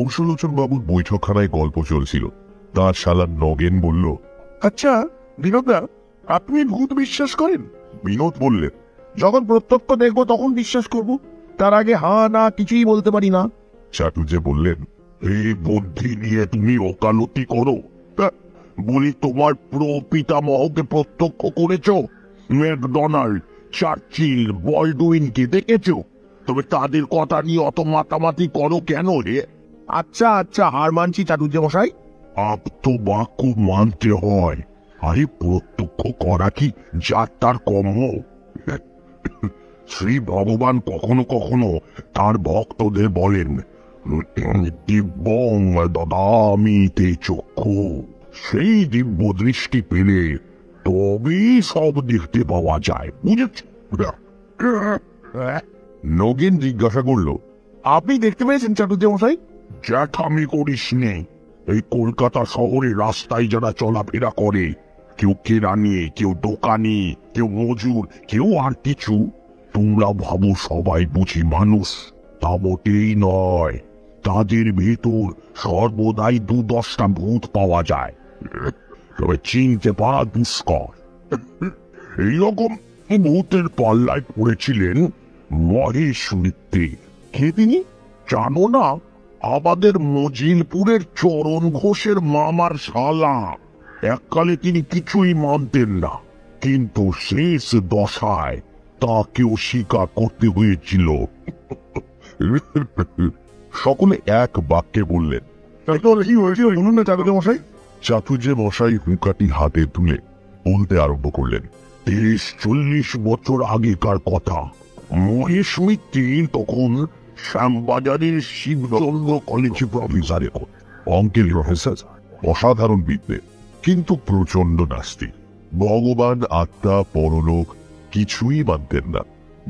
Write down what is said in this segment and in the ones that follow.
কৌশলোচন বাবুর বৈঠকখানায় গল্প চলছিল। তার শালা নগেন বলল, আচ্ছা বিনোদদা, আপনি ভূত বিশ্বাস করেন? বিনোদ বললেন, যখন প্রত্যক্ষ দেখবো তখন বিশ্বাস করব, তার আগে হা না কিছুই বলতে পারি না। চাটুর্যে বললেন, এই বুদ্ধি নিয়ে তুমি ওকালতি করো? বলি, তোমার প্রপিতামহকে প্রত্যক্ষ করেছ? ম্যাকডোনাল্ড, চার্চিল, বলডুইনকে দেখেছ? তবে তাদের কথা নিয়ে অত মাতামাতি করো কেন রে? আচ্ছা আচ্ছা, হার মানছি চাটুর্যে মশাই। আপ্ত বাক্য মানতে হয়। আরে প্রত্যক্ষ করা কি যার তার কর্ম? শ্রী ভগবান কখনো কখনো তার ভক্তদের বলেন, দিব্যং দদামি তে চক্ষু। সেই দিব্য দৃষ্টি পেলে তবেই সব দেখতে পাওয়া যায়, বুঝেছ? নগেন জিজ্ঞাসা করল, আপনি দেখতে পেয়েছেন চাটুর্যে মশাই? জ্যাঠামি করিস নে। এই কলকাতা শহরে রাস্তায় যারা চলাফেরা করে, কেউ কেরানি, কেউ দোকানি, কেউ মজুর, কেউ আর কিছু, তোমরা ভাবো সবাই বুঝি মানুষ। তা মোটেই নয়। তাদের ভেতর সর্বদাই 2-10টা ভূত পাওয়া যায়, তবে চিনতে পারা দুষ্কর। এইরকম ভূতের পাল্লায় পড়েছিলেন মহেশ মিত্র। কে তিনি? জানো না? আমাদের মজিলপুরের চরণ ঘোষের মামার শালা। এককালে তিনি কিছুই মানতেন না, কিন্তু শেষ দশায় তাকেও স্বীকার করতে হয়েছিল। সকলে এক বাক্যে বললেন, চাটুর্যে মশাই হুঁকাটি হাতে তুলে বলতে আরম্ভ করলেন, 30-40 বছর আগেকার কথা। মহেশ মিত্র তখন শ্যামবাজারের শিবচন্দ্র কলেজে প্রফেসরের অঙ্কের প্রফেসর, অসাধারণ বিদ্যে, কিন্তু প্রচন্ড নাস্তিক। ভগবান, আত্মা, পরলোক কিছুই মানতেন না।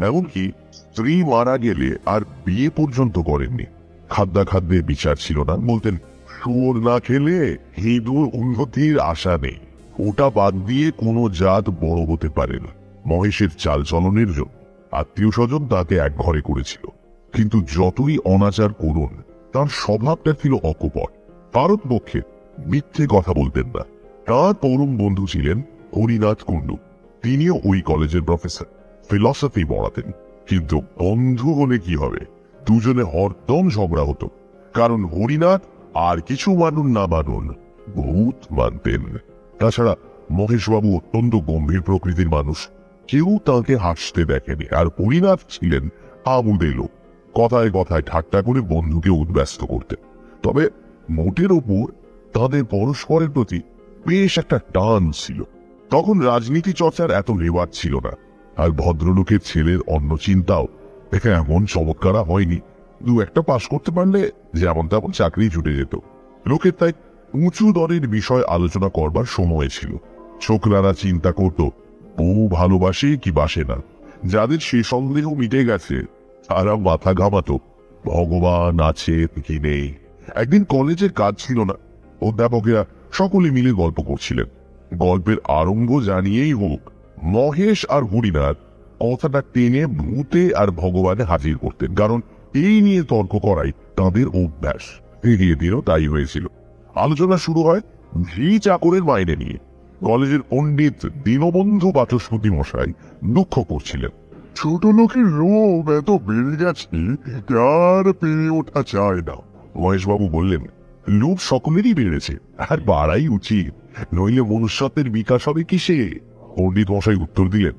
এমনকি স্ত্রী মারা গেলে আর বিয়ে পর্যন্ত করেননি। খাদ্যাখাদ্যের বিচার ছিল না। বলতেন, শুয়োর না খেলে হিঁদুর উন্নতির আশা নেই। ওটা বাদ দিয়ে কোনো জাত বড় হতে পারে না। মহেশের চাল চলনের জন্য আত্মীয় স্বজন তাকে এক ঘরে করেছিল, কিন্তু যতই অনাচার করুন, তার স্বভাবটা ছিল অকপট। পারতপক্ষে মিথ্যে কথা বলতেন না। তার পরম বন্ধু ছিলেন হরিনাথ কুণ্ডু। তিনিও ওই কলেজের প্রফেসর, ফিলসফি পড়াতেন। কিন্তু বন্ধু হলে কি হবে, দুজনে হরদম ঝগড়া হতো। কারণ হরিনাথ আর কিছু মানুন না মানুন, ভূত মানতেন। তাছাড়া মহেশবাবু অত্যন্ত গম্ভীর প্রকৃতির মানুষ, কেউ তাকে হাসতে দেখেনি। আর হরিনাথ ছিলেন আমুদে লোক, কথায় কথায় ঠাট্টা করে বন্ধুকে উদ্ব্যস্ত করতেন। তবে মোটের ওপর তাদের পরস্পরের প্রতি বেশ একটা টান ছিল। তখন রাজনীতি চর্চার এত রেওয়াজ ছিল না, আর ভদ্রলোকের ছেলের অন্য চিন্তাও দেখে এমন চমৎকারা হয়নি। 2-1টা পাশ করতে পারলে যেমন তেমন চাকরি জুটে যেত। লোকের তাই উঁচু দরের বিষয় আলোচনা করবার সময় ছিল। ছোকরারা চিন্তা করত বউ ভালোবাসে কি বাসে না। যাদের সে সন্দেহ মিটে গেছে তারা মাথা ঘামাতো ভগবান আছে কি নেই। একদিন কলেজের কাজ ছিল না, অধ্যাপকেরা সকলে মিলে গল্প করছিলেন। গল্পের আরম্ভ জানিয়েই হোক, মহেশ আর হরিনাথ কথাটা টেনে ভূতে আর ভগবানে হাজির করতেন, কারণ এই নিয়ে তর্ক করাই তাদের অভ্যাস। দিনও তাই হয়েছিল। আলোচনা শুরু হয় ঝি চাকরের মাইনে নিয়ে। কলেজের পণ্ডিত দীনবন্ধু বাচস্পতি মশাই দুঃখ করছিলেন, ছোট লোকের লোভ এত বেড়ে গেছে, আর পেরে ওঠা যায় না। মহেশবাবু বললেন, লোভ সকলেরই বেড়েছে, আর বাড়াই উচিত, নইলে মনুষ্যত্বের বিকাশ হবে কিসে? পণ্ডিত মশাই উত্তর দিলেন,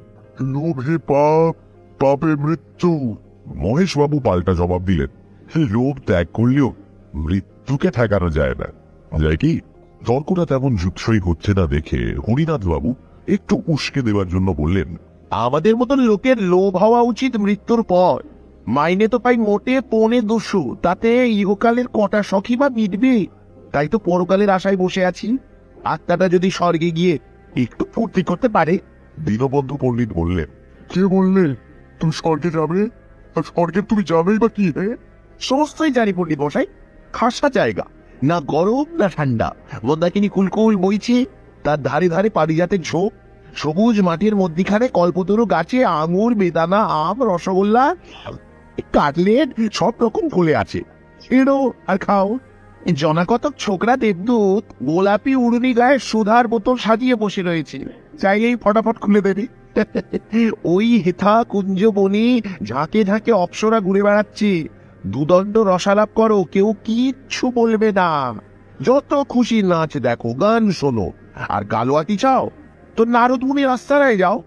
লোভে পাপ, পাপে মৃত্যু। মহেশবাবু পাল্টা জবাব দিলেন, লোভ ত্যাগ করলেও মৃত্যুকে ঠেকানো যায় না। যায় কি? তর্কটা তেমন জুৎসই হচ্ছে না দেখে হরিনাথ বাবু একটু উস্কে দেওয়ার জন্য বললেন, আমাদের মতন লোকের লোভ হওয়া উচিত মৃত্যুর পর। মাইনে তো পাই মোটে 250, তাতে ইহকালের কটা সখী বা মিটবে? তাই তো পরকালের আশায় বসে আছি। আত্মাটা যদি স্বর্গে গিয়ে একটু ফুর্তি করতে পারে। দীনবন্ধু পণ্ডিত বললেন, কে বললে তুমি স্বর্গে যাবে? আর স্বর্গে তুমি যাবেই বা কি? সমস্তই জানি পণ্ডিত মশাই। খাসা জায়গা, না গরম না ঠান্ডা, মন্দাকিনী কুলকুল বইছে, তার ধারে ধারে পারিজাতের ঝোপ, সবুজ মাঠের মধ্যিখানে কল্পতরু গাছে আঙুর, বেদানা, আম, রসগোল্লা, কাটলেট সব রকম ফুলে আছে। ছেড়ো আর খাও। জনাকতক ছোকরা দেবদূত গোলাপি উড়নি গায়ে সুধার বোতল সাজিয়ে বসে রয়েছে, চাইলেই ফটাফট খুলে দেবে। ওই হেথা কুঞ্জ বনি ঝাঁকে ঝাঁকে অপ্সরা ঘুরে বেড়াচ্ছে। দুদণ্ড রসালাপ করো, কেউ কিচ্ছু বলবে না। যত খুশি নাচ দেখো, গান শোনো, আর গালোয়াতি চাও তো নারদ মুনি রাস্তায় যাও।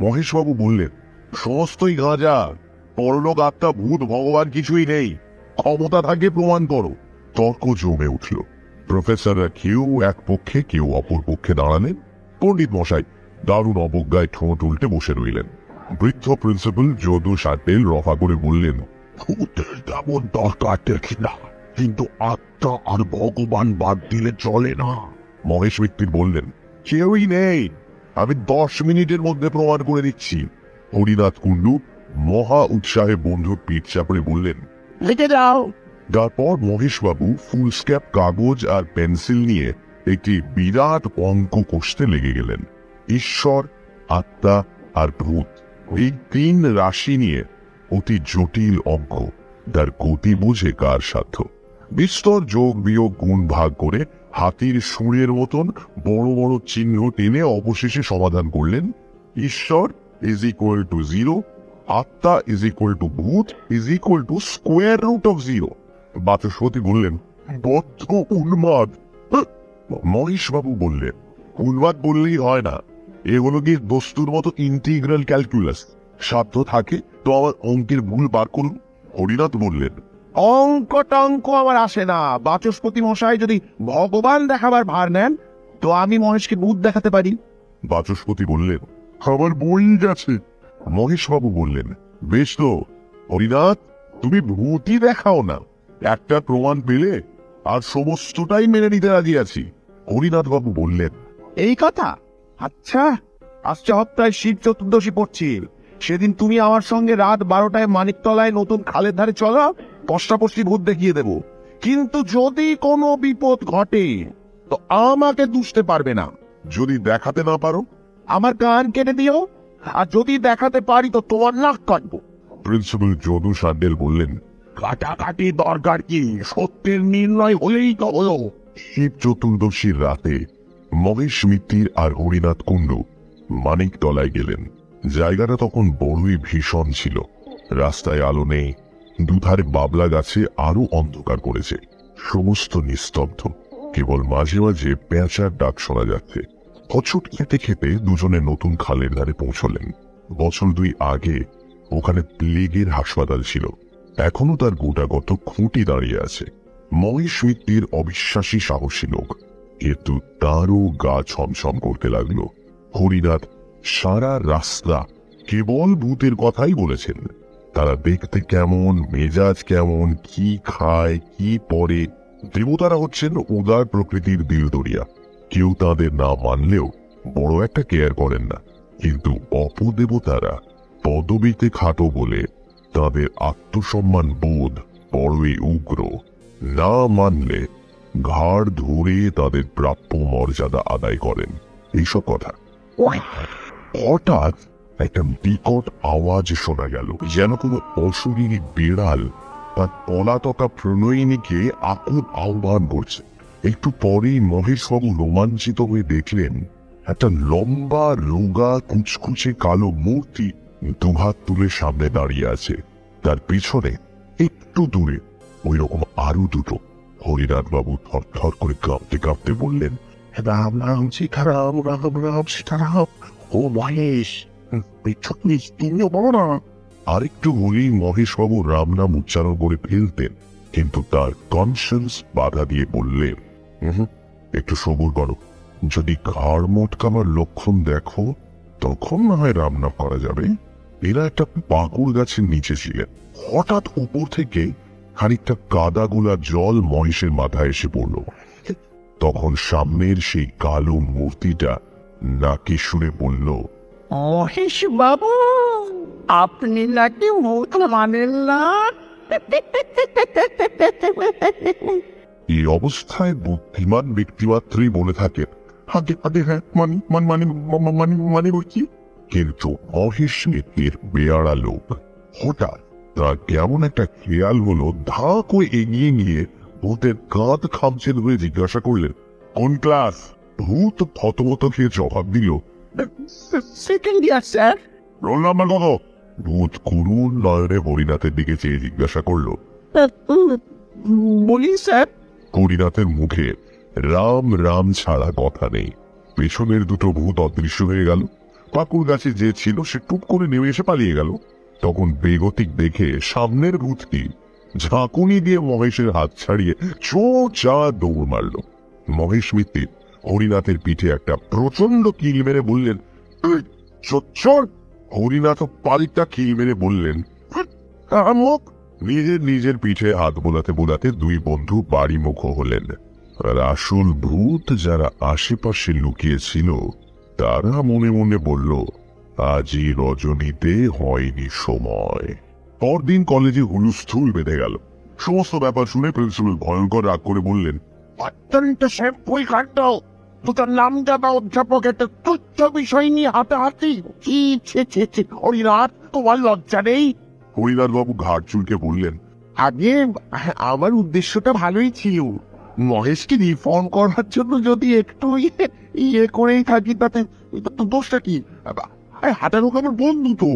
মহেশবাবু বললেন, সমস্তই গাঁজা, পরলোক আত্মা ভূত ভগবান কিছুই নেই, ক্ষমতা থাকে প্রমাণ করো। তর্ক জমে উঠল। প্রফেসররা কেউ এক পক্ষে কেউ অপর পক্ষে দাঁড়ালেন। পণ্ডিত মশাই দারুণ অবজ্ঞায় ঠোঁট উল্টে বসে রইলেন। বৃদ্ধ প্রিন্সিপাল যদু সাটেল রফা করে বললেন, ভূতের তেমন দরকার দেখি না, কিন্তু আত্মা আর ভগবান বাদ দিলে চলে না। মহেশ মিত্তির বললেন, কেউই নেই, আমি 10 মিনিটের মধ্যে প্রমাণ করে দিচ্ছি। হরিনাথ কুণ্ডু মহা উৎসাহে বন্ধুর পিঠ চাপড়ে বললেন, লিখে যাও। তারপর মহেশবাবু ফুলস্ক্যাপ কাগজ আর পেন্সিল নিয়ে একটি বিরাট অঙ্ক কষতে লেগে গেলেন। ঈশ্বর, আত্মা আর ভূত, এই 3 রাশি নিয়ে অতি জটিল অঙ্ক। তার গতি বুঝে কার সাধ্য। বিস্তর যোগ বিয়োগ গুণ ভাগ করে হাতির সুরের মতন বড় বড় চিহ্ন টেনে অবশেষে সমাধান করলেন। ঈশ্বর ইজ ইকুয়াল টু 0, আত্মা ইজ ইকুয়াল টু ভূত is equal to square root of 0। Vachaspati বললেন, বদ্ধ উন্মাদ। মহেশবাবু বললেন, উন্মাদ বললেই হয় না, এগুলো কি বস্তুর মতো ইন্টিগ্রাল ক্যালকুলাস? সাধ্য থাকে তো আমার অঙ্কের ভুল বার করুন। হরিনাথ বললেন, অঙ্ক টঙ্ক আমার আসে না। বাচস্পতি মশাই যদি ভগবান দেখাবার ভার নেন, তো আমি মহেশকে ভূত দেখাতে পারি। বাচস্পতি বললেন, আমার বই গেছে। মহেশবাবু বললেন, বেশ তো হরিনাথ, তুমি ভূতই দেখাও না, একটা প্রমাণ পেলে আর সমস্তটাই মেনে নিতে রাজি আছি। হরিনাথ বাবু বললেন, এই কথা? আচ্ছা, আসছে সপ্তাহে শিব চতুর্দশী পড়ছি, সেদিন তুমি আমার সঙ্গে রাত 12টায় মানিকতলায় নতুন খালের ধারে চলো, পশ্চাপশ্চি ভূত দেখিয়ে দেব। কিন্তু যদি কোনো বিপদ ঘটে তো আমাকে দুষতে পারবে না। যদি দেখাতে না পারো? আমার কান কেটে দিও, আর যদি দেখাতে পারি তো তোমার নাক কাটবো। প্রিন্সিপাল যদু সান্ডেল বললেন, কাটাকাটি দরকার কি, সত্যের নির্ণয় হলেই তো হলো। শিব চতুর্দশীর রাতে মহেশ মিত্তির আর হরিনাথ কুণ্ডু মানিকতলায় গেলেন। জায়গাটা তখন বড়ই ভীষণ ছিল। রাস্তায় আলো নেই, দুধারে বাবলা গাছে আরো অন্ধকার করেছে। সমস্ত নিস্তব্ধ, কেবল মাঝে মাঝে পেঁচার ডাক শোনা যাচ্ছে। কচুট খেতে খেতে দুজনে নতুন খালের ধারে পৌঁছলেন। বছর 2 আগে ওখানে প্লেগের হাসপাতাল ছিল, এখনো তার গোটাগত খুঁটি দাঁড়িয়ে আছে। মহেশ মিত্তির অবিশ্বাসী সাহসী লোক, কিন্তু তারও গা ছমছম করতে লাগলো। হরিনাথ সারা রাস্তা কেবল ভূতের কথাই বলেছেন। তারা দেখতে কেমন, মেজাজ কেমন, কি খায়, কি পরে। দেবতারা হচ্ছেন উদার প্রকৃতির দিলদরিয়া, কেউ তাদের না মানলেও বড় একটা কেয়ার করেন না। কিন্তু অপদেবতারা পদবীতে খাটো বলে তাদের আত্মসম্মান বোধ বড়ই উগ্র। না মানলে ঘাড় ধরে তাদের প্রাপ্য মর্যাদা আদায় করেন। এইসব কথা। হঠাৎ একটা বিকট আওয়াজ শোনা গেল, যেন কোনো অশরীরী বিড়াল তার পলাতকা প্রণয়িনীকে আকুল আহ্বান করছে। একটু পরেই মহেশবাবু রোমাঞ্চিত হয়ে দেখলেন একটা লম্বা রোগা কুচকুচে কালো মূর্তি দুহাত তুলে সামনে দাঁড়িয়ে আছে। তার পিছনে একটু দূরে ওই রকম আরো দুটো। হরিনাথ বাবু থর থর করে কাঁপতে কাঁপতে বললেন, রাম রাম সীতারাম, রাম রাম সীতারাম। ও মহেশ, তুমিও বলো না। আরেকটু হলেই মহেশবাবু রাম নাম উচ্চারণ করে ফেলতেন, কিন্তু তার কনসিয়েন্স বাধা দিয়ে বললেন, একটু সবুর করো, যদি ঘাড় মোটকাবার লক্ষণ দেখো তখন না হয় রাম নাম করা যাবে। এরা একটা পাকুড় গাছের নিচে ছিলেন। হঠাৎ উপর থেকে খানিকটা কাদা গোলা জল মহেশের মাথায় এসে পড়ল। তখন সামনের সেই কালো মূর্তিটা নাকি শুনে বলল, মহেশ বাবু, আপনি নাকি ভূত মানেন না? এই অবস্থায় বুদ্ধিমান ব্যক্তিমাত্রই বলে থাকেন, আগে আগে হ্যাঁ মানি মান মানে মানে মানে বলছি। কিন্তু মহেশ মিত্তির বেয়ারা লোক। হঠাৎ তার কেমন একটা খেয়াল হলো, ধা করে এগিয়ে গিয়ে ভূতের কাঁধ খামচে ধরে জিজ্ঞাসা করলেন, কোন ক্লাস? ভূত থতমত খেয়ে জবাব দিল, second year sir. Roll number কত? ভূত করুণ নয়নে হরিনাথের দিকে চেয়ে জিজ্ঞাসা করলো। বলি স্যার। হরিনাথের মুখে রাম রাম ছাড়া কথা নেই। পেছনের দুটো ভূত অদৃশ্য হয়ে গেল। পাকুড় গাছে যে ছিল সে টুপ করে নেমে এসে পালিয়ে গেল। তখন বেগতিক দেখে সামনের ভূতটি ঝাঁকুনি দিয়ে মহেশের হাত ছাড়িয়ে চোচা দৌড় মারল। মহেশ মিত্তির হরিনাথের পিঠে একটা প্রচন্ড কিল মেরে বললেন, চোর। হরিনাথ পাল্টা কিল মেরে বললেন, নিজের নিজের পিঠে হাত বোলাতে বোলাতে দুই বন্ধু বাড়ি মুখ হলেন। আর আসল ভূত যারা আশেপাশে লুকিয়েছিল তারা মনে মনে বলল, আজই রজনীতে হয়নি সময়। পরদিন কলেজে হুলস্থুল বেঁধে গেল। সমস্ত ব্যাপার শুনে প্রিন্সিপাল ভয়ঙ্কর রাগ করে বললেন, অত্যন্ত শ্যাম্পুল কাণ্ড। দুটো নাম জানা অধ্যাপক একটা তুচ্ছ বিষয় নিয়ে হাতাহাতি। হরিনাথ, তোমার লজ্জা নেই? হরিনাথ বাবু ঘাড় চুলকে বললেন, আগে আমার উদ্দেশ্যটা ভালোই ছিল। মহেশকে রিফর্ম করার জন্য যদি একটু ইয়ে করেই থাকি তাতে দোষটা কি? হাঁটারুক আমার বন্ধু তো।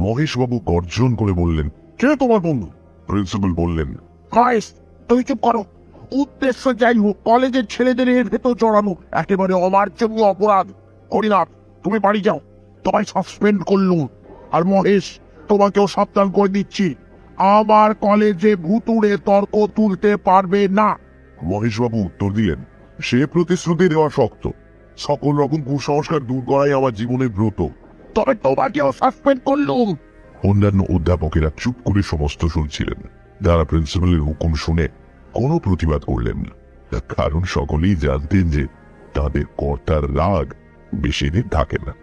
মহেশ বাবু গর্জন করে বললেন, কে তোমার বন্ধু? প্রিন্সিপাল বললেন, মহেশ, তুই চুপ করো। উদ্দেশ্য যাই হোক, কলেজের ছেলেদের এর ভেতর জড়ানো একেবারে অমার্জনীয় অপরাধ। হরিনাথ, তুমি বাড়ি যাও, তোমায় সাসপেন্ড করলুম। আর মহেশ, তোমাকেও সাবধান করে দিচ্ছি, আমার কলেজে ভুতুড়ে তর্ক তুলতে পারবে না। মহেশবাবু উত্তর দিলেন, সে প্রতিশ্রুতি দেওয়া শক্ত। সকল রকম কুসংস্কার দূর করাই আমার জীবনের ব্রত। তবে তোমাকেও সাসপেন্ড করলুম। অন্যান্য অধ্যাপকেরা চুপ করে সমস্ত শুনছিলেন। যারা প্রিন্সিপালের হুকুম শুনে কোনো প্রতিবাদ করলেন না, কারণ সকলেই জানতেন যে তাদের কর্তার রাগ বেশি দিন থাকে না।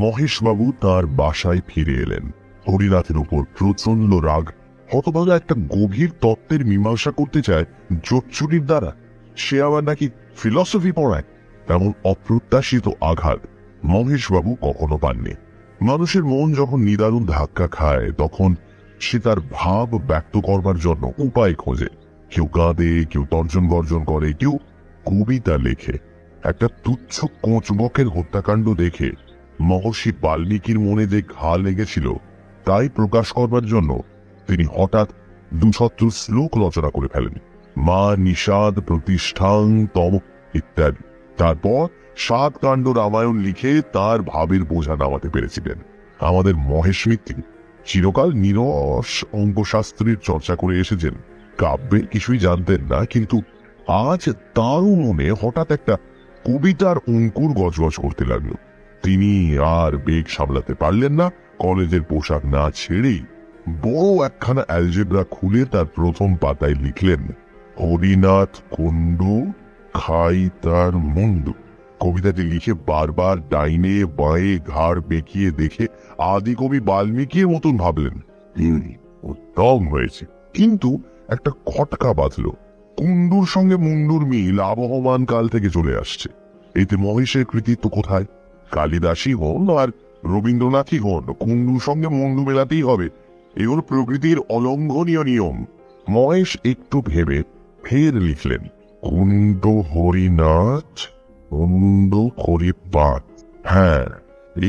মহেশবাবু তার বাসায় ফিরে এলেন। হরিনাথের উপর প্রচন্ড রাগ। হতভাগা একটা গভীর তত্ত্বের মীমাংসা করতে চায় জোচ্চুরির দ্বারা, সে আবার নাকি ফিলসফি পড়ায়। এমন অপ্রত্যাশিত আঘাত মহেশবাবু কখনো পাননি। মানুষের মন যখন নিদারুণ ধাক্কা খায় তখন সে তার ভাব ব্যক্ত করবার জন্য উপায় খোঁজে। কেউ কাঁদে, কেউ তর্জন গর্জন করে, কেউ কবিতা লেখে। একটা তুচ্ছ কোচবকের হত্যাকাণ্ড দেখে মহর্ষি বাল্মীকির মনে যে ঘা লেগেছিল তাই প্রকাশ করবার জন্য তিনি হঠাৎ দুছত্র শ্লোক রচনা করে ফেলেন, মা নিষাদ প্রতিষ্ঠাং তম ইত্যাদি। তারপর 7 কাণ্ড রামায়ণ লিখে তার ভাবের বোঝা নামাতে পেরেছিলেন। আমাদের মহেশ মিত্র চিরকাল নিরস অঙ্কশাস্ত্রের চর্চা করে এসেছেন, কাব্যের কিছুই জানতেন না, কিন্তু আজ তারও মনে হঠাৎ একটা কবিতার অঙ্কুর গজগজ করতে লাগলো। তিনি আর বেগ সামলাতে পারলেন না। কলেজের পোশাক না ছেড়েই বড় একখানা অ্যালজেব্রা খুলে তার প্রথম পাতায় লিখলেন, হরিনাথ কুণ্ড খাই তার মুন্ডু। কবিতাটি লিখে বারবার ডাইনে বাঁয়ে ঘাড় বেঁকিয়ে দেখে আদি কবি বাল্মীকির মতন ভাবলেন, উত্তম হয়েছে। কিন্তু একটা খটকা বাঁধল। কুণ্ডুর সঙ্গে মুন্ডুর মিল আবহমান কাল থেকে চলে আসছে। এতে মহেশের কৃতিত্ব কোথায়? কালিদাসই হন আর রবীন্দ্রনাথই হন, কুণ্ডুর সঙ্গে মুন্ডু মেলাতেই হবে। এগুলো প্রকৃতির অলঙ্ঘনীয় নিয়ম। মহেশ একটু ভেবে ফের লিখলেন, কুণ্ড হরিনাথ কুণ্ড হরিপাত। হ্যাঁ,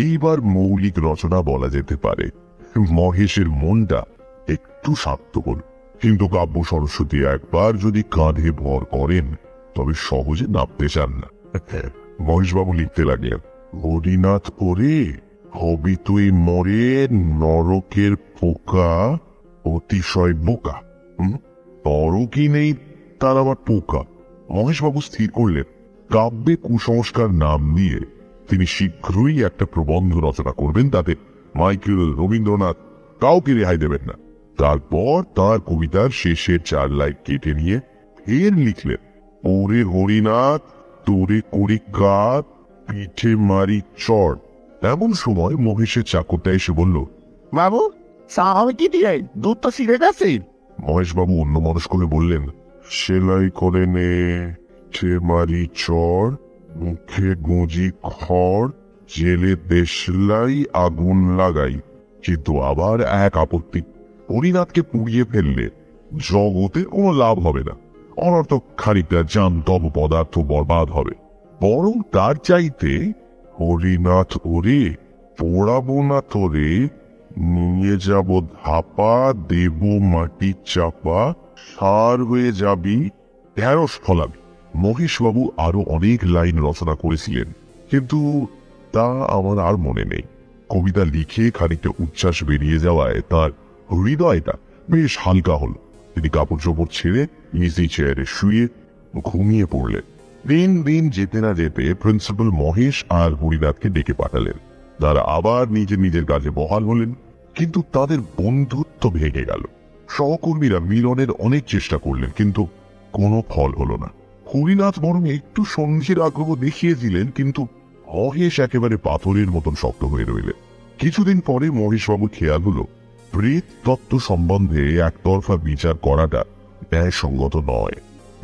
এইবার মৌলিক রচনা বলা যেতে পারে। মহেশের মনটা একটু শান্ত হল। কিন্তু কাব্য সরস্বতী একবার যদি কাঁধে ভর করেন তবে সহজে নামতে চান না। মহেশবাবু লিখতে লাগলেন, হরিনাথ করে হবি তুই মরে নরকের পোকা অতিশয় বোকা। নরকই নেই, তার আবার পোকা। মহেশবাবু স্থির করলেন, কাব্যে কুসংস্কার নাম দিয়ে তিনি শীঘ্রই একটা প্রবন্ধ রচনা করবেন, তাতে মাইকেল, রবীন্দ্রনাথ কাউকে রেহাই দেবেন না। তারপর তার কবিতার শেষের 4 লাইন কেটে নিয়ে ফের লিখলেন, ওরে হরিনাথ তোরে করি কাত পিঠে মারি চড়। এমন সময় মহেশের চাকরটা এসে বলল, বাবু, সাহাবে কি দিয়ে দুধ তো ছিঁড়ে গেছে। মহেশবাবু অন্য মানুষ করে বললেন, সেলাই করে নে পিঠে মারি চড়, মুখে গুঁজি খড়, জেলে দেশলাই আগুন লাগাই। কিন্তু আবার এক আপত্তি, হরিনাথকে পুড়িয়ে ফেললে জগতে কোনো লাভ হবে না। অনর্থক খানিকটা জান্তব পদার্থ বরবাদ হবে। বরং তার চাইতে হরিনাথ ওরে পড়াবো না তোরে, নিয়ে যাব ধাপা, দেব মাটি চাপা, সার হয়ে যাবি, ঢেঁড়স ফলাবি। মহেশবাবু আরো অনেক লাইন রচনা করেছিলেন, কিন্তু তা আমার আর মনে নেই। কবিতা লিখে খানিকটা উচ্ছ্বাস বেরিয়ে যাওয়ায় তার হৃদয়টা বেশ হালকা হল। তিনি কাপড় চোপড় ছেড়ে ইজি চেয়ারে শুয়ে ঘুমিয়ে পড়লেন। দিন দিন যেতে না যেতে প্রিন্সিপাল মহেশ আর হরিনাথকে ডেকে পাঠালেন। তারা আবার নিজের নিজের কাজে বহাল হলেন, কিন্তু তাদের বন্ধুত্ব ভেঙে গেল। সহকর্মীরা মিলনের অনেক চেষ্টা করলেন, কিন্তু কোনো ফল হলো না। হরিনাথ বরং একটু সন্ধির আগ্রহ দেখিয়েছিলেন, কিন্তু মহেশ একেবারে পাথরের মতন শক্ত হয়ে রইলেন। কিছুদিন পরে মহেশবাবুর খেয়াল হলো প্রেত তত্ত্ব সম্বন্ধে একতরফা বিচার করাটা ন্যায়সঙ্গত নয়।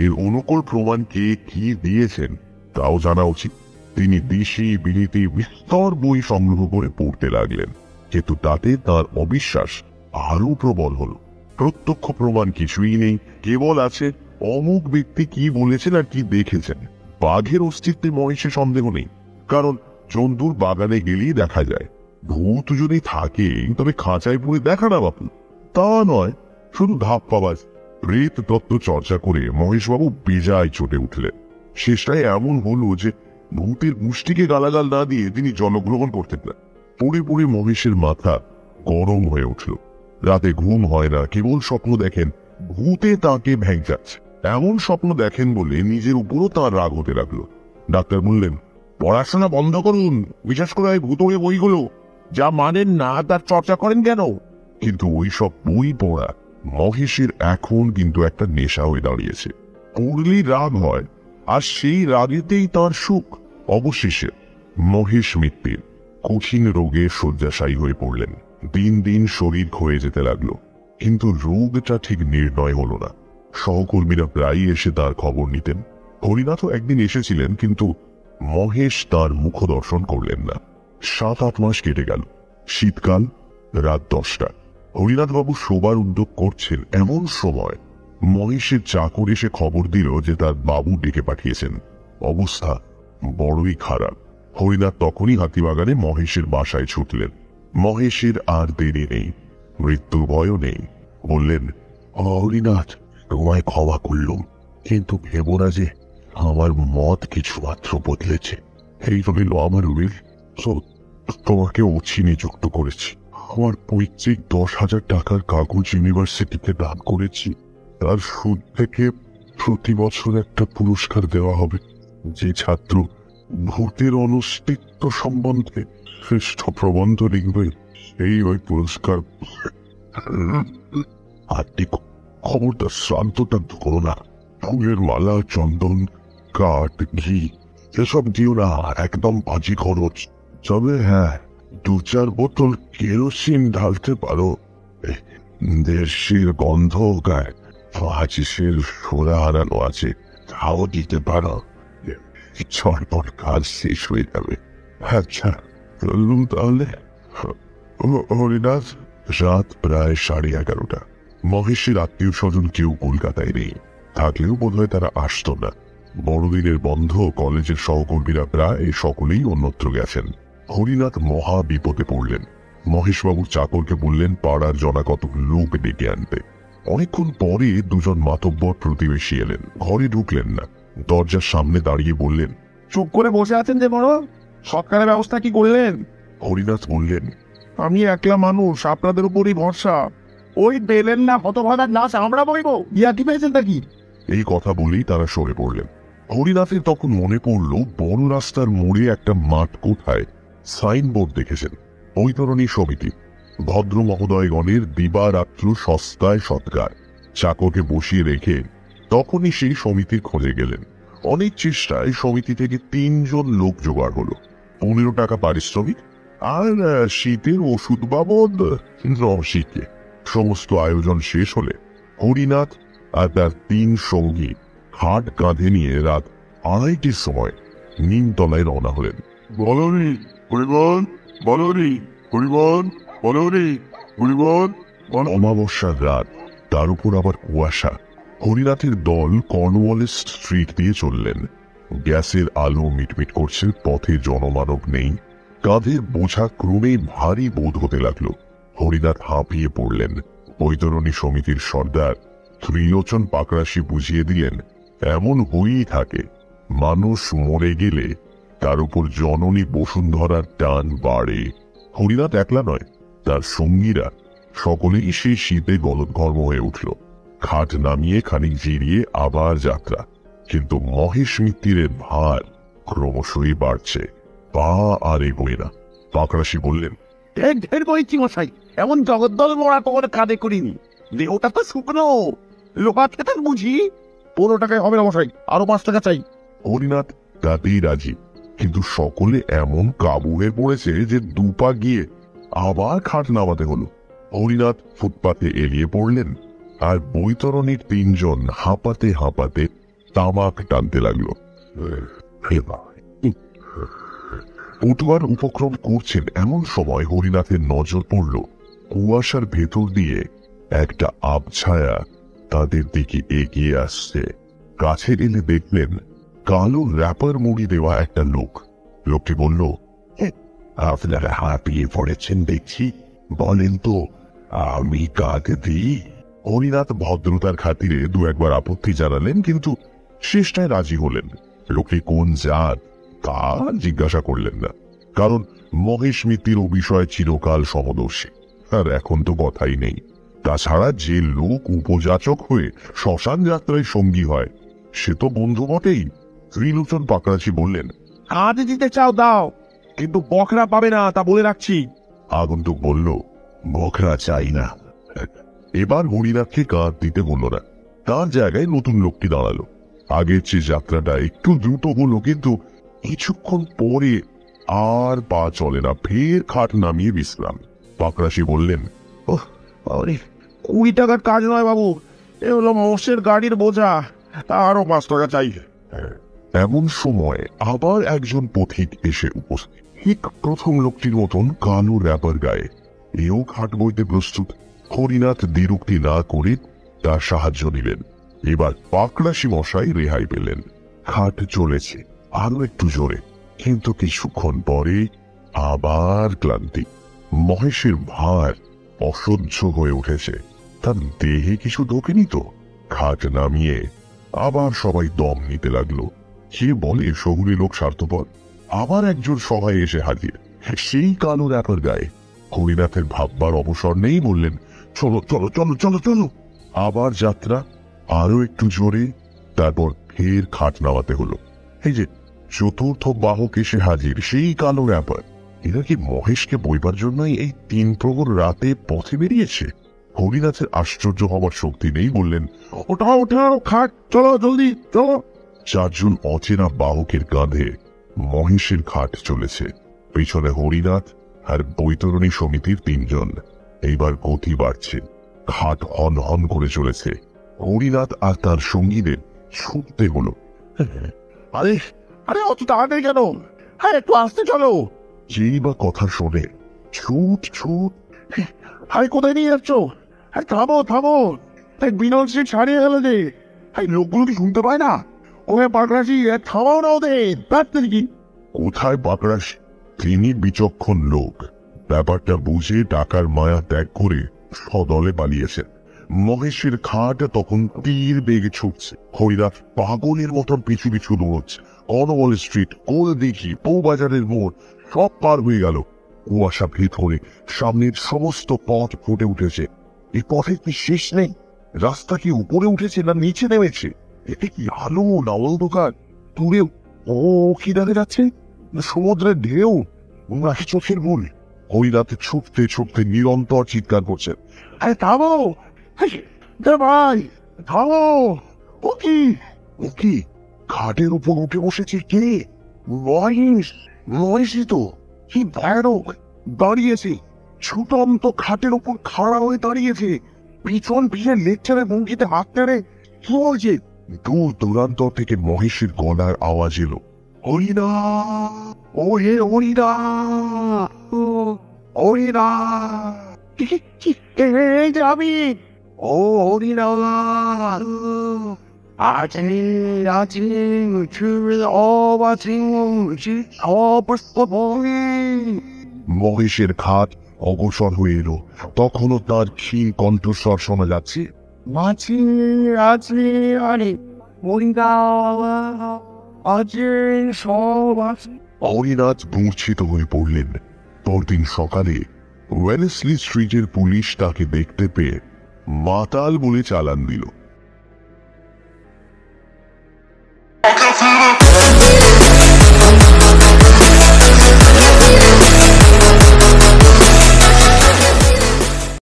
এর অনুকূল প্রমাণ কে কি দিয়েছেন তাও জানা উচিত। তিনি দেশি বিদেশি বিস্তর বই সংগ্রহ করে পড়তে লাগলেন, কিন্তু তাতে তার অবিশ্বাস আরো প্রবল হলো। প্রত্যক্ষ প্রমাণ কিছুই নেই, কেবল আছে অমুক ব্যক্তি কি বলেছেন আর কি দেখেছেন। বাঘের অস্তিত্বে মহেশের সন্দেহ নেই, কারণ জন্তুর বাগানে গেলেই দেখা যায়। ভূত যদি থাকে তবে খাঁচায় পুরে দেখা না বাপু, তা নয় শুধু ধাপ্পাবাজ। প্রেত তত্ত্ব চর্চা করে মহেশবাবু বেজায় চটে উঠলেন। শেষটায় এমন হলো যে ভূতের মুষ্টিকে গালাগাল না দিয়ে তিনি জলগ্রহণ করতেন না। পড়ে পড়ে মহেশের মাথা গরম হয়ে উঠল। রাতে ঘুম হয় না, কেবল স্বপ্ন দেখেন ভূতে তাকে ভেঙচাচ্ছে। এমন স্বপ্ন দেখেন বলে নিজের উপরও তার রাগ হতে লাগলো। ডাক্তার বললেন, পড়াশোনা বন্ধ করুন, বিশেষ করে ভূতরে বইগুলো যা মানেন না তার চর্চা করেন কেন? কিন্তু ওই সব বই পড়া মহেশের এখন কিন্তু একটা নেশা হয়ে দাঁড়িয়েছে। পড়লেই রাগ হয়, আর সেই রাগেতেই তার সুখ। অবশেষে মহেশ মিত্তির কঠিন রোগে শয্যাশায়ী হয়ে পড়লেন। দিন দিন শরীর ক্ষয়ে যেতে লাগলো, কিন্তু রোগটা ঠিক নির্ণয় হলো না। সহকর্মীরা প্রায়ই এসে তার খবর নিতেন। হরিনাথও একদিন এসেছিলেন, কিন্তু মহেশ তার মুখ দর্শন করলেন না। 7-8 মাস কেটে গেল। শীতকাল, রাত 10টা। হরিনাথবাবু শোবার উদ্যোগ করছেন, এমন সময় মহেশের চাকর এসে খবর দিল যে তার বাবু ডেকে পাঠিয়েছেন। অবস্থা বড়ই খারাপ। হরিনাথ তখনই হাতিবাগানে মহেশের বাসায় ছুটলেন। মহেশের আর দেরি নেই, মৃত্যুর ভয়ও নেই। বললেন, হরিনাথ, তোমায় ক্ষমা করলুম, কিন্তু ভেবো না যে আমার মত কিছু মাত্র বদলেছে। এই রইল আমার উইল। তোমাকে ওছি নিযুক্ত করেছি। আমার পৈতৃক 10,000 টাকার কাগজ ইউনিভার্সিটিতে দান করেছি। তার সুদ থেকে প্রতি বছর একটা পুরস্কার দেওয়া হবে। যে ছাত্র ভূতের অনস্তিত্ব সম্বন্ধে শ্রেষ্ঠ প্রবন্ধ লিখবে সেই ওই পুরস্কার। আর খবরটা শ্রান্তটা করো না। ফুলের মালা, চন্দন, কাঠ, ঘি এসব দিও না, একদম বাজি খরচ। তবে হ্যাঁ, 2-4 বোতল কেরোসিন ঢালতে পারো। দেশির গন্ধ গায়ে 25-এর সোনা হারানো আছে, তাও দিতে পারো। চটপট কাজ শেষ হয়ে যাবে। আচ্ছা চলুন তাহলে। হরিনাথ। রাত প্রায় 11:30। মহেশের আত্মীয় স্বজন কেউ কলকাতায় নেই, থাকলেও বোধহয় তারা আসতো না। বড়দিনের বন্ধ, কলেজের সহকর্মীরা প্রায় সকলেই অন্যত্র গেছেন। হরিনাথ মহা বিপদে পড়লেন। মহেশবাবুর চাকরকে বললেন পাড়ার জনাকত লোক ডেকে আনতে। অনেকক্ষণ পরে দুজন মাতব্বর প্রতিবেশী এলেন। ঘরে ঢুকলেন না, দরজার সামনে দাঁড়িয়ে বললেন, চুপ করে বসে আছেন যে বড়, সরকারের ব্যবস্থা কি করলেন? হরিনাথ বললেন, আমি একলা মানুষ, আপনাদের উপরই ভরসা। ওই পেলেন না হতভাগার লাশ আমরা বইব, ইয়া কি পেয়েছেন নাকি? এই কথা বলেই তারা সরে পড়লেন। হরিনাথের তখন মনে পড়ল বড় রাস্তার মোড়ে একটা মাঠ কোঠায় সাইনবোর্ড দেখেছেন, বৈতরণী সমিতি, ভদ্র মহোদয়গণের দিবারাত্র সস্তায় সৎকার। চাকরকে বসিয়ে রেখে তখনই সেই সমিতির খোঁজে গেলেন। অনেক চেষ্টায় সমিতি থেকে 3 জন লোক জোগাড় হলো। 15 টাকা পারিশ্রমিক, আর শীতের ওষুধ বাবদ 9 সমস্ত আয়োজন শেষ হলে হরিনাথ আর তার 3 সঙ্গী হাট কাঁধে নিয়ে রাত 2:30-র সময় নিমতলায় রওনা হলেন। বলরি হরিবল, বলরি হরিবল, বলরি হরিবল। অমাবস্যার রাত, তার উপর আবার কুয়াশা। হরিনাথের দল কর্নওয়ালিস স্ট্রিট দিয়ে চললেন। গ্যাসের আলো মিটমিট করছে, পথে জনমানব নেই। কাঁধের বোঝা ক্রমেই ভারী বোধ হতে লাগলো। হরিনাথ হাঁপিয়ে পড়লেন। বৈতরণী সমিতির সর্দার ত্রিলোচন পাকড়াশি বুঝিয়ে দিলেন, এমন হয়েই থাকে, মানুষ মরে গেলে তার উপর জননী বসুন্ধরার টান বাড়ে। হরিনাথ একলা নয়, তার সঙ্গীরা সকলেই সেই শীতে গলদঘর্ম হয়ে উঠল। খাট নামিয়ে খানিক জিরিয়ে আবার যাত্রা। কিন্তু মহেশ মিত্তিরের ভার ক্রমশই বাড়ছে, পা আর এগোয় না। পাকড়াশি বললেন, ঢের করেছি মশাই, এমন জগদ্দল মোড়া তোমার কাঁধে করিনি। দেহটা তো শুকনো, লোহা খেতে বুঝি। 15 টাকায় হবে না মশাই, আরো 5 টাকা চাই। হরিনাথ তাতেই রাজি, কিন্তু সকলে এমন কাবু হয়ে পড়েছে যে দুপা গিয়ে আবার খাট নামাতে হলো। হরিনাথ ফুটপাতে এলিয়ে পড়লেন, আর বৈতরণীর 3 জন হাঁপাতে হাঁপাতে তামাক টানতে লাগলো। উঠবার উপক্রম করছেন এমন সময় হরিনাথের নজর পড়ল কুয়াশার ভেতর দিয়ে একটা আবছায়া তাদের দিকে এগিয়ে আসছে। কাছে এলে দেখলেন কালো র্যাপার মুড়ি দেওয়া একটা লোক। লোকটি বলল, আপনারা হাঁপিয়ে পড়েছেন দেখছি, বলেন তো আমি কাকে দিই? হরিনাথ ভদ্রতার খাতিরে 2-1বার আপত্তি জানালেন, কিন্তু শেষটায় রাজি হলেন। লোকটি কোন জাত তা জিজ্ঞাসা করলেন না, কারণ মহেশ মিত্তির ও বিষয়ে চিরকাল সমদর্শী, আর এখন তো কথাই নেই। তাছাড়া যে লোক উপযাচক হয়ে শ্মশান যাত্রায় সঙ্গী হয় সে তো বন্ধু বটেই। ত্রিলোচন পাকড়াশি বললেন, কাঁধে দিতে চাও দাও, কিন্তু বকরা পাবে না, তা বলে রাখছি। আগন্তুক বলল, বকরা চাই না। এবার হরিনাথকে কাঁধ দিতে বলল না, তার জায়গায় নতুন লোকটি দাঁড়ালো। আগের চেয়ে যাত্রাটা একটু দ্রুত হলো, কিন্তু কিছুক্ষণ পরে আর পা চলে না, ফের খাট নামিয়ে বিশ্রাম। পাকড়াশি বললেন, 20 টাকার কাজ নয় বাবু, এ হলো মোষের গাড়ির বোঝা, তা আরো 5 টাকা চাই। এমন সময় আবার একজন পথিক এসে উপস্থিত, ঠিক প্রথম লোকটির মতন কালো র্যাপার গায়ে। এও খাট বইতে প্রস্তুত। হরিনাথ দ্বিরুক্তি না করে তার সাহায্য নিলেন। এবার পাকড়াশি মশাই রেহাই পেলেন। খাট চলেছে আরো একটু জোরে, কিন্তু কিছুক্ষণ পরে আবার ক্লান্তি। মহেশের ভার অসহ্য হয়ে উঠেছে, তার দেহে কিছু ঢোকেনি তো। খাট নামিয়ে আবার সবাই দম নিতে লাগলো। কে বলে শহুরে লোক স্বার্থপর? আবার একজন সভায় এসে হাজির, সেই কালো র্যাপার গায়ে। হরিনাথের ভাববার অবসর নেই, বললেন, চলো চলো চলো চলো চলো। আবার যাত্রা আরো একটু জোরে, তারপর ফের খাট নামাতে হলো। এই যে চতুর্থ বাহক এসে হাজির, সেই কালো র্যাপার। এরা কি মহেশকে বইবার জন্যই এই 3 প্রহর রাতে পথে বেরিয়েছে? হরিনাথের আশ্চর্য হবার শক্তি নেই, বললেন, ওঠাও ওঠাও খাট, চলো জলদি চলো। 4 জন অচেনা বাহকের কাঁধে মহেশের খাট চলেছে, পেছনে হরিনাথ আর বৈতরণী সমিতির 3 জন। এইবার গতি বাড়ছে, খাট হন হন করে চলেছে। হরিনাথ আর তার সঙ্গীদের ছুটতে হলো। আরে আরে অত তাড়াতাড়ি কেন? হ্যাঁ, একটু আসতে চলো। যেই বা কথা শোনে, ছুট ছুট। আরে কোথায় নিয়ে যাচ্ছ? থামো থামো, বিনল স্ট্রিট ছাড়িয়ে গেল যে। লোকগুলো কি শুনতে পায় না? ওকে পাকড়াশি, থামাও না ওদের। কি কোথায় পাকড়াশি? তিনি বিচক্ষণ লোক, ব্যাপারটা বুঝে টাকার মায়া ত্যাগ করে সদলে পালিয়েছেন। মহেশের খাট তখন তীর বেগে ছুটছে। হরিনাথ পাগলের মতন পিছু পিছু দৌড়চ্ছে। কর্নওয়াল স্ট্রিট, কোল দিঘি, বউবাজারের মোড় সব পার হয়ে গেল। কুয়াশা ভেতরে সামনের সমস্ত পথ ফুটে উঠেছে। এই পথের কি শেষ নেই? রাস্তা কি উপরে উঠেছে না নিচে নেমেছে? এতে কি আলো না অন্ধকার? দূরে ও কি দেখা যাচ্ছে? সমুদ্রের ঢেউ নাকি চোখের ভুল? হরিনাথ ছুটতে ছুটতে নিরন্তর চিৎকার করছেন, আরে থামো ভাই, থামো। ও কি ও কি? খাটের উপর উঠে বসেছে কে? মহেশ! মহেশই তো। কি ভয়ানক! দাঁড়িয়েছে, ছুটন্ত খাটের উপর খাড়া হয়ে দাঁড়িয়েছে, পিছন পিছনে লেকচারে ভঙ্গিতে হাত নেড়ে কি বলছে? দূর দূরান্তর থেকে মহেশের গলার আওয়াজ এলো, হরিনা, ও হে হরিনা, হরিনা। এই যে আমি, ও হরিনাথ আজনি রাজনি মহেশের খাট অগ্রসর হয়ে এলো। তখনও তার ক্ষীণ কণ্ঠস্বর শোনা যাচ্ছে। মাছি আছে আরে হরিনাথ আছে সব আছে। হরিনাথ মূর্ছিত হয়ে পড়লেন। পরদিন সকালে ওয়েলেসলি স্ট্রিটের পুলিশ তাকে দেখতে পেয়ে মাতাল বলে চালান দিল।